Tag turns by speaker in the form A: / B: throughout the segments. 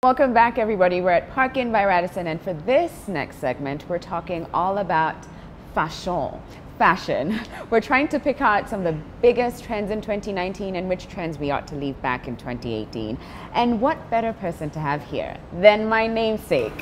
A: Welcome back, everybody. We're at Park Inn by Radisson, and for this next segment, we're talking all about fashion. We're trying to pick out some of the biggest trends in 2019 and which trends we ought to leave back in 2018. And what better person to have here than my namesake,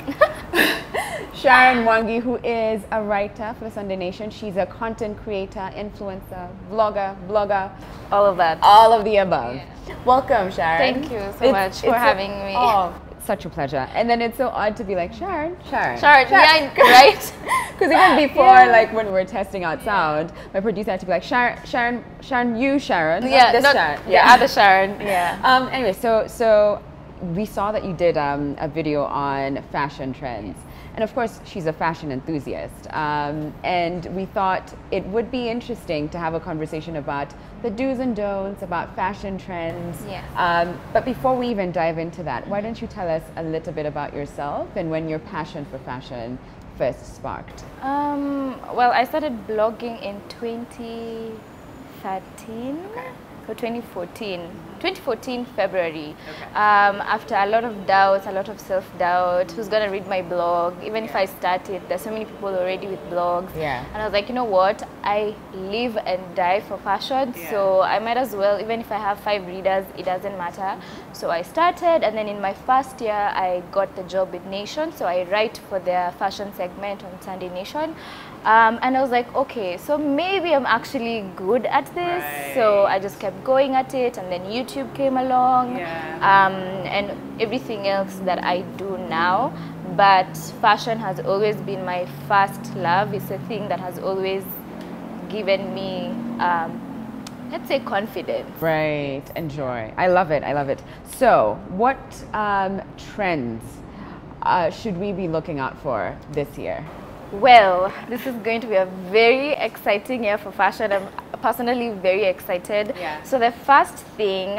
A: Sharon Mwangi, who is a writer for the Sunday Nation. She's a content creator, influencer, vlogger, blogger,
B: all of that.
A: All of the above. Yeah. Welcome, Sharon.
B: Thank you so much for having me.
A: Oh, it's such a pleasure. And then it's so odd to be like, Sharon.
B: Yeah, right?
A: Because even before, like when we were testing out sound, my producer had to be like, Sharon, you Sharon.
B: Yeah,
A: this
B: not
A: Sharon.
B: The other Sharon. Yeah.
A: Anyway, so we saw that you did a video on fashion trends. And of course, she's a fashion enthusiast. And we thought it would be interesting to have a conversation about the do's and don'ts, about fashion trends.
B: Yeah.
A: But before we even dive into that, why don't you tell us a little bit about yourself and when your passion for fashion first sparked?
B: Well, I started blogging in 2013.
A: Okay.
B: So 2014 February. Okay. After a lot of doubts, a lot of self-doubt, who's gonna read my blog? Even if I start it, there's so many people already with blogs.
A: Yeah.
B: And I was like, you know what? I live and die for fashion, so I might as well, even if I have 5 readers, it doesn't matter. So I started, and then in my first year, I got the job with Nation, so I write for their fashion segment on Sunday Nation. And I was like, okay, so maybe I'm actually good at this. Right. So I just kept going at it, and then YouTube came along, and everything else that I do now. But fashion has always been my first love. It's a thing that has always given me, let's say, confidence.
A: Right, and joy. I love it, I love it. So what trends should we be looking out for this year?
B: Well, this is going to be a very exciting year for fashion. I'm personally very excited.
A: Yeah.
B: So the first thing,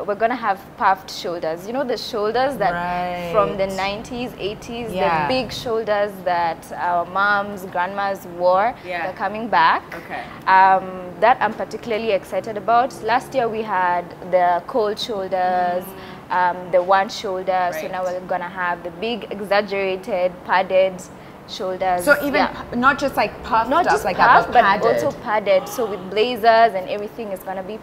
B: we're going to have puffed shoulders. You know the shoulders that from the 90s, 80s, the big shoulders that our moms, grandmas wore, they're coming back.
A: Okay.
B: That I'm particularly excited about. Last year we had the cold shoulders, the one shoulder. So now we're going to have the big, exaggerated, padded shoulders.
A: So even not just like puffed
B: not
A: up
B: just
A: like
B: puffed,
A: that,
B: but also padded. So with blazers and everything is gonna be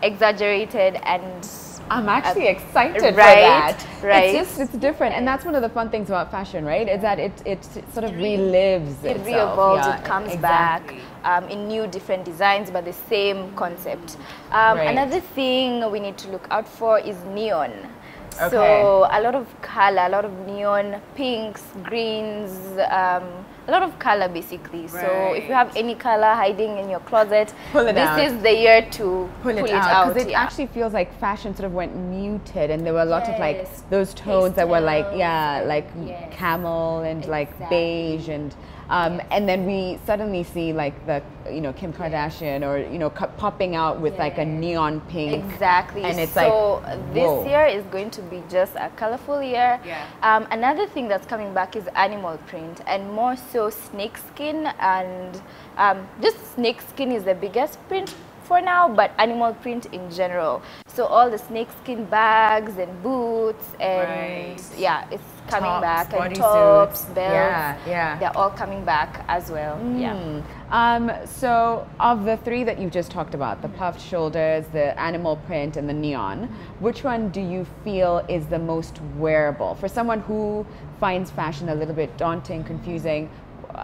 B: exaggerated, and
A: I'm actually excited for that.
B: Right.
A: It's different, and that's one of the fun things about fashion, right? Is that it sort of relives
B: it
A: itself.
B: Re-evolves, it comes back in new different designs, but the same concept. Another thing we need to look out for is neon. Okay. So a lot of color, a lot of neon, pinks, greens, a lot of color basically. Right. So if you have any color hiding in your closet, this is the year to pull it out.
A: Because it actually feels like fashion sort of went muted, and there were a lot of like those tones that were like camel and like beige and then we suddenly see like the Kim Kardashian or popping out with like a neon pink.
B: Exactly.
A: And it's
B: so this year is going to be just a colorful year. Yeah. Another thing that's coming back is animal print, and more so snakeskin, and just snakeskin is the biggest print for now, but animal print in general. So all the snakeskin bags and boots and it's coming back, and tops, belts, they're all coming back as well.
A: So of the 3 that you just talked about, the puffed shoulders, the animal print, and the neon, which one do you feel is the most wearable? For someone who finds fashion a little bit daunting, confusing,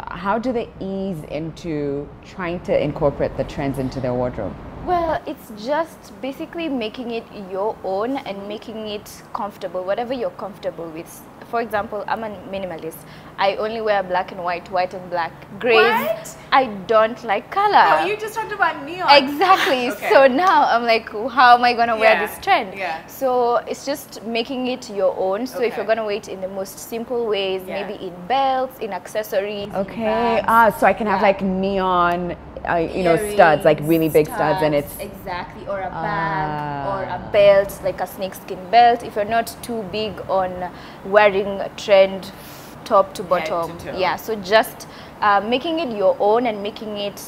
A: how do they ease into trying to incorporate the trends into their wardrobe?
B: Well, it's just basically making it your own and making it comfortable, whatever you're comfortable with. For example, I'm a minimalist. I only wear black and white, white and black, grays.
A: What?
B: I don't like color.
A: Oh, you just talked about neon.
B: Exactly. Okay. So now I'm like, how am I going to wear this trend? Yeah. So it's just making it your own. So if you're going to wear it in the most simple ways, maybe in belts, in accessories.
A: Okay. So I can have like neon studs, like really big studs, and it's
B: exactly, or a bag or a belt, like a snakeskin belt. If you're not too big on wearing a trend top to bottom, so just making it your own and making it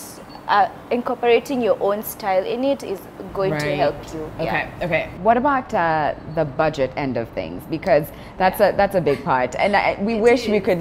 B: incorporating your own style in it is going to help you.
A: Okay. What about the budget end of things? Because that's a big part, and we wish we could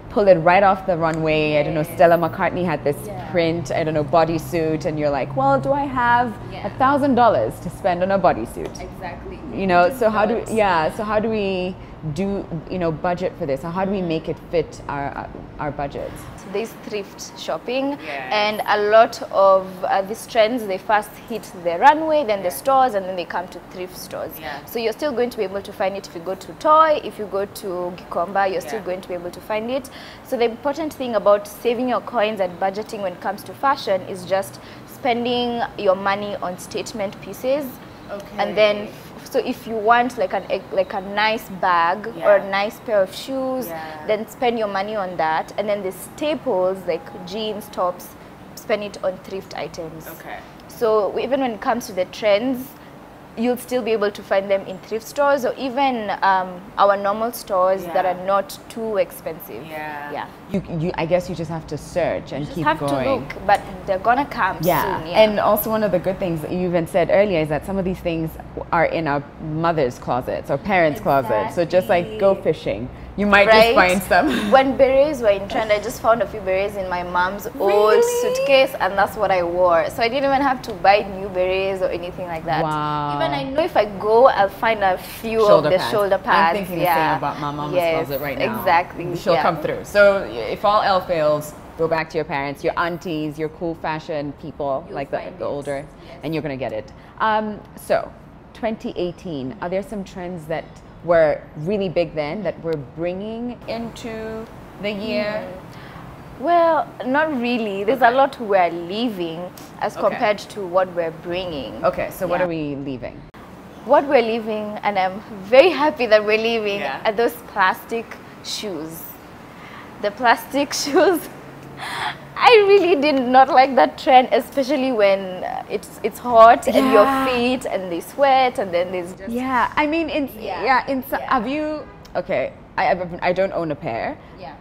A: pull it right off the runway.
B: Yes.
A: I don't know, Stella McCartney had this print, I don't know, bodysuit, and you're like, well, do I have $1,000 to spend on a bodysuit?
B: Exactly.
A: You know, so how do we do, you know, budget for this? How do we make it fit our budgets?
B: So there's thrift shopping, and a lot of these trends, they first hit the runway, then the stores, and then they come to thrift stores. So you're still going to be able to find it if you go to Toy, if you go to Gikomba, you're still going to be able to find it. So the important thing about saving your coins and budgeting when it comes to fashion is just spending your money on statement pieces. And then so if you want like a nice bag or a nice pair of shoes, then spend your money on that. And then the staples like jeans, tops, spend it on thrift items. So even when it comes to the trends, you'll still be able to find them in thrift stores or even our normal stores that are not too expensive.
A: I guess you just have to search and keep going.
B: You have to look, but they're gonna come soon.
A: And also one of the good things that you even said earlier is that some of these things are in our mother's closets or parents' closets. So just like go fishing. You might just find some.
B: When berets were in trend, I just found a few berets in my mom's old suitcase, and that's what I wore. So I didn't even have to buy new berets or anything like that.
A: Wow.
B: Even I know if I go, I'll find a few of the shoulder pads.
A: I'm thinking the same about my mom's closet right now.
B: Exactly.
A: She'll come through. So if all else fails, go back to your parents, your aunties, your cool fashion people, like the older, and you're going to get it. So 2018, are there some trends that were really big then that we're bringing into the year?
B: Well, not really. There's a lot we're leaving as compared to what we're bringing.
A: Okay, so what are we leaving?
B: What we're leaving, and I'm very happy that we're leaving, are those plastic shoes. The plastic shoes, I really did not like that trend, especially when it's hot and your feet and they sweat and then there's just
A: I mean have you I don't own a pair,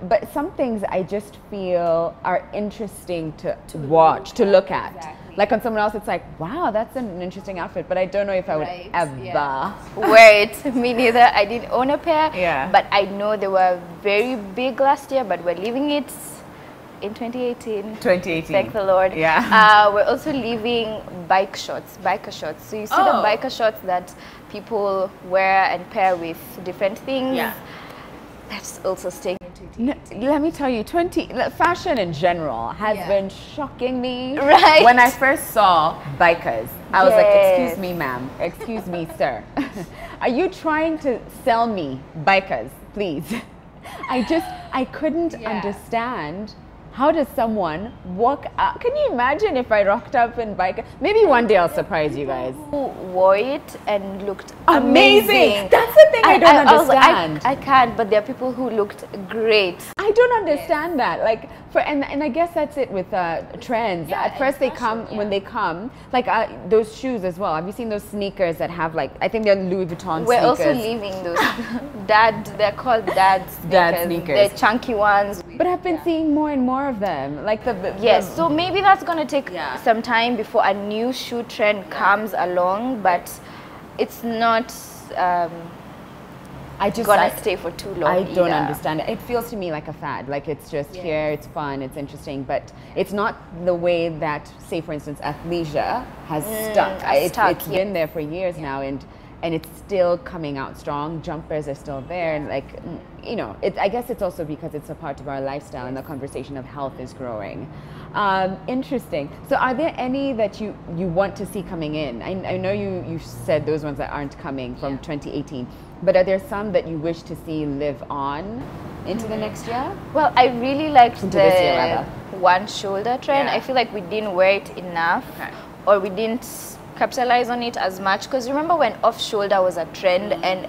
A: but some things I just feel are interesting to watch, to look at. Like on someone else, it's like, wow, that's an interesting outfit, but I don't know if I would ever
B: wear it. Me neither. I didn't own a pair, but I know they were very big last year, but we're leaving it in 2018. Thank the Lord. We're also leaving biker shorts. So you see the biker shorts that people wear and pair with different things. That's also staying in 2018.
A: Let me tell you, fashion in general has been shocking me.
B: Right.
A: When I first saw bikers, I was like, excuse me, ma'am. Excuse me, sir. Are you trying to sell me bikers, please? I couldn't understand. How does someone walk out? Can you imagine if I rocked up in biker? Maybe one day I'll surprise you guys.
B: Who wore it and looked
A: amazing. That's the thing I don't understand.
B: I can't, but there are people who looked great.
A: I don't understand that. Like and I guess that's it with trends. At first they come when they come. Like those shoes as well. Have you seen those sneakers that have like, I think they're Louis Vuitton sneakers.
B: We're also leaving those. They're called dad sneakers.
A: Dad sneakers.
B: They're chunky ones.
A: But I've been seeing more and more of them. Like
B: so maybe that's gonna take some time before a new shoe trend comes along, but it's not gonna stay for too long.
A: I don't understand it. It feels to me like a fad. Like it's just here, it's fun, it's interesting, but it's not the way that, say for instance, athleisure has stuck. It's been there for years now, and it's still coming out strong. Jumpers are still there, and like, you know, I guess it's also because it's a part of our lifestyle, and the conversation of health is growing. Interesting. So are there any that you want to see coming in? I know you said those ones that aren't coming from 2018, but are there some that you wish to see live on into the next year?
B: Well, I really liked the one shoulder trend. I feel like we didn't wear it enough, or we didn't capitalize on it as much, because remember when off shoulder was a trend and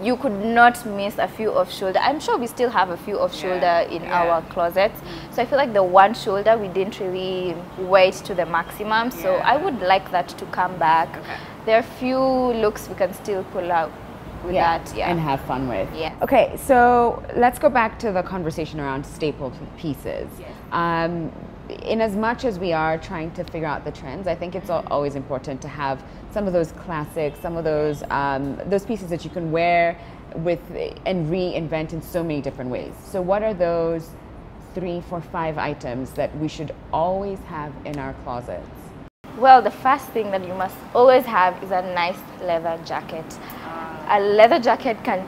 B: you could not miss a few off shoulder. I'm sure we still have a few off shoulder in our closets. So I feel like the one shoulder we didn't really wear it to the maximum. So I would like that to come back. There are a few looks we can still pull out with that
A: and have fun with.
B: Yeah.
A: Okay, so let's go back to the conversation around staple pieces. in as much as we are trying to figure out the trends, I think it's always important to have some of those classics, some of those pieces that you can wear with and reinvent in so many different ways. So what are those 3, 4, 5 items that we should always have in our closets?
B: Well, the first thing that you must always have is a nice leather jacket. A leather jacket can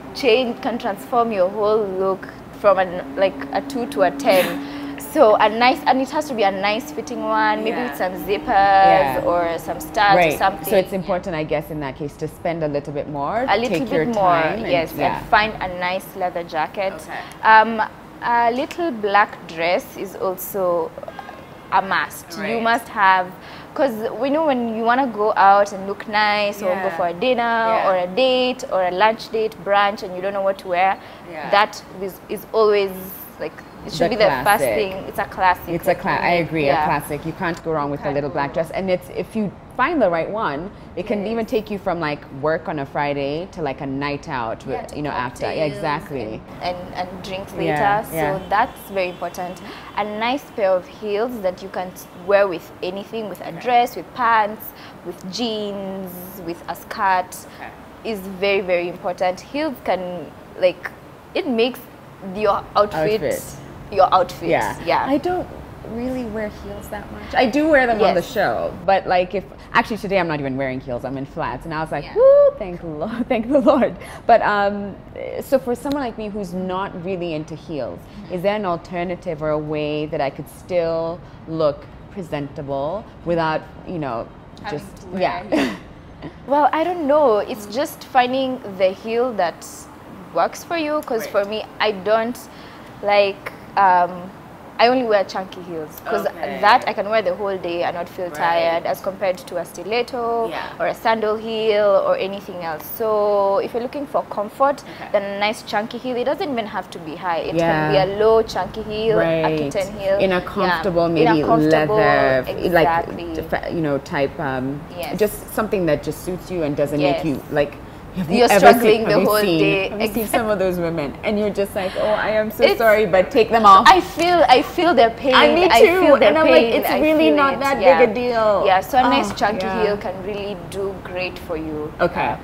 B: transform your whole look from a 2 to a 10. So a nice, and it has to be a nice fitting one, maybe with some zippers or some studs or something.
A: So it's important, I guess, in that case, to spend a little bit more.
B: A little bit more, and find a nice leather jacket. A little black dress is also a must. You must have, because we know when you want to go out and look nice or go for a dinner or a date or a lunch date, brunch, and you don't know what to wear, that is always like, it should be the first thing. It's a classic.
A: It's a I agree, a classic. You can't go wrong with a little black dress. And it's, if you find the right one, it can even take you from like work on a Friday to like a night out, you know, after. Yeah, exactly.
B: And drinks later. So that's very important. A nice pair of heels that you can wear with anything, with a dress, with pants, with jeans, with a skirt, is very, very important. Heels can, like, it makes your outfit. Your outfit. Yeah.
A: I don't really wear heels that much. I do wear them on the show, but like, if actually today I'm not even wearing heels, I'm in flats, and I was like, whoo, thank the Lord. But so for someone like me who's not really into heels, is there an alternative or a way that I could still look presentable without, you know, just
B: Well, I don't know. It's just finding the heel that works for you, because for me, I don't like I only wear chunky heels, because that I can wear the whole day and not feel tired, as compared to a stiletto or a sandal heel or anything else. So if you're looking for comfort, then a nice chunky heel, it doesn't even have to be high. It can be a low chunky heel, a kitten heel.
A: In a comfortable, maybe leather, like, you know, type, just something that just suits you and doesn't make you like,
B: you're struggling the whole day.
A: Have you seen some of those women, and you're just like, oh, I am so sorry, but take them off.
B: I feel their pain.
A: Me too.
B: I feel their
A: and I'm
B: pain.
A: like, it's really not that big a deal.
B: Yeah, so a nice chunky heel can really do great for you.
A: Okay.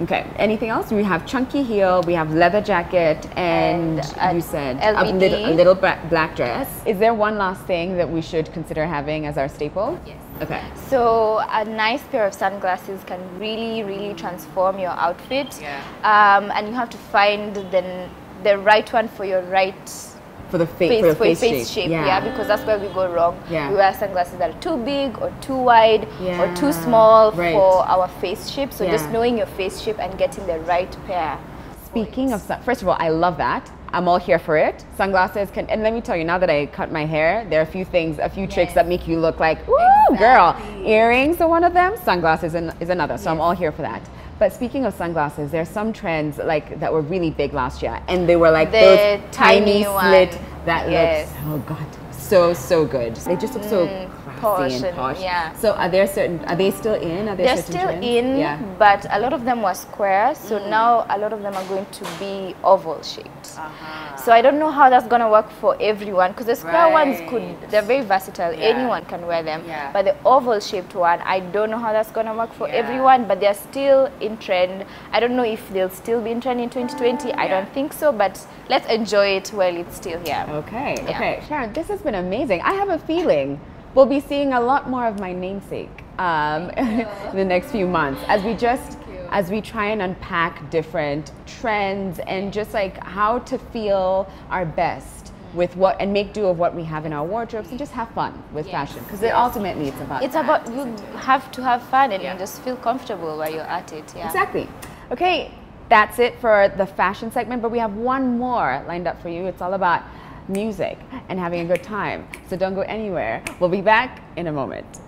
A: Okay. Anything else? We have chunky heel, we have leather jacket, and you said a little black dress. Is there one last thing that we should consider having as our staple?
B: Yes.
A: Okay.
B: So a nice pair of sunglasses can really, really transform your outfit. And you have to find the right one for your
A: for the face
B: shape. Because that's where we go wrong. We wear sunglasses that are too big or too wide or too small for our face shape. So just knowing your face shape and getting the right pair.
A: Speaking of, first of all, I love that. I'm all here for it. Sunglasses can, and let me tell you, now that I cut my hair, there are a few things, a few tricks that make you look like, ooh, girl. Earrings are one of them. Sunglasses is another. So I'm all here for that. But speaking of sunglasses, there's some trends like that were really big last year, and they were like those tiny slit that looks, oh god, so good. They just look so classy and posh. So are they still in?
B: They're still in, but a lot of them were square. So now a lot of them are going to be oval shaped. So I don't know how that's gonna work for everyone, because the square ones they're very versatile. Anyone can wear them. But the oval shaped one, I don't know how that's gonna work for everyone. But they're still in trend. I don't know if they'll still be in trend in 2020. I don't think so. But let's enjoy it while it's still here.
A: Okay, Sharon, this has been amazing. I have a feeling we'll be seeing a lot more of my namesake in the next few months as we try and unpack different trends and just like how to feel our best with what, and make do of what we have in our wardrobes, and just have fun with fashion, because ultimately it's about
B: you have to have fun and just feel comfortable while you're at it.
A: Exactly. Okay, that's it for the fashion segment, but we have one more lined up for you. It's all about music and having a good time. So don't go anywhere. We'll be back in a moment.